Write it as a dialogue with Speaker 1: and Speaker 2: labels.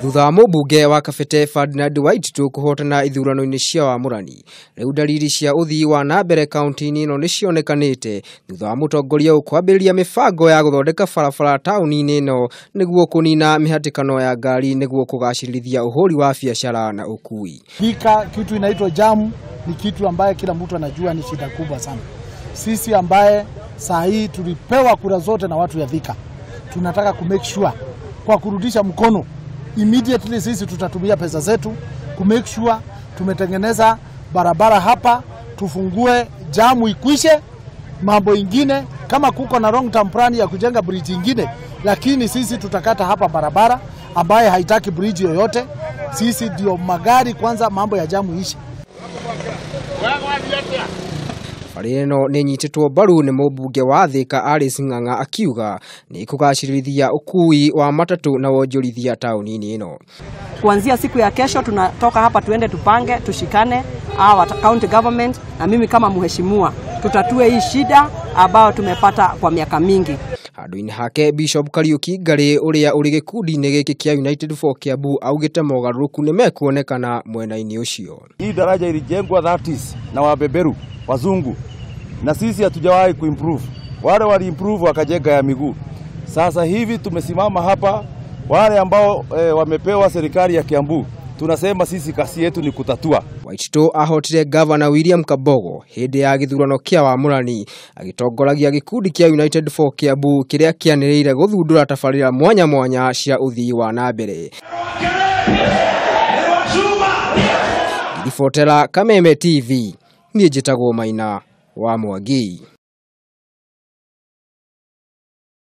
Speaker 1: Thutha wa Mubunge wa Kabete Ferdnard Waititu kuhotana ithurano-ini cia wamurani, riu dalili cia uthii wa nambere tauni-ini ino nicionekanite thutha wa mutongoria kwambĩrĩria mibango ya guthondeka barabara tauni-ini ino niguo kunina mihatikano ya ngari niguo kugacirithia uhuri wa biashara na ukui.
Speaker 2: Thika kitu inaitwa jamu ni kitu ambaye kila mtu anajua ni shida kubwa sana. Sisi ambaye saa hii tulipewa kura zote na watu ya Thika, tunataka ku make sure kwa kurudisha mkono immediately sisi tutatumia pesa zetu ku make sure tumetengeneza barabara hapa, tufungue jamu ikwishe. Mambo ingine kama kuko na long term plan ya kujenga bridge ingine, lakini sisi tutakata hapa barabara ambaye haitaki bridge yoyote. Sisi ndio magari kwanza, mambo ya jamu ishi.
Speaker 1: Farino ni nyititwo mbaru ni Mubunge wa Thika Alice Ng'an'ga akiuga ni kugacirithia ukui wa matatu na wonjorithia tauni-ini ino.
Speaker 3: Kuanzia siku ya kesho tunatoka hapa tuende tupange, tushikane our county government na mimi kama mheshimiwa tutatue hii shida ambao tumepata kwa miaka mingi.
Speaker 1: Handu-ini hake Bishop Kariuki Ngari uria uri gikundi-ini giki kia United for Kiambu augite mogaruku ni mekuonekana mwena-ini ucio.
Speaker 4: Hii daraja ilijengwa 30s na wabeberu wazungu, na sisi hatujawahi kuimprove. Wale wali improve wakajenga ya miguu. Sasa hivi tumesimama hapa, wale ambao wamepewa serikali ya Kiambu, tunasema sisi kasi yetu ni kutatua.
Speaker 1: Waititu ahotire Governor William Kabogo hindi ya githurano kia wamurani agitongoragia gikundi kia United for Kiambu kiria kianiriire guthundura tabarira mwanya mwanya cia uthii wa nambere. Ribotera Kabete TV, nie njitagwo Maina wa Mwangi.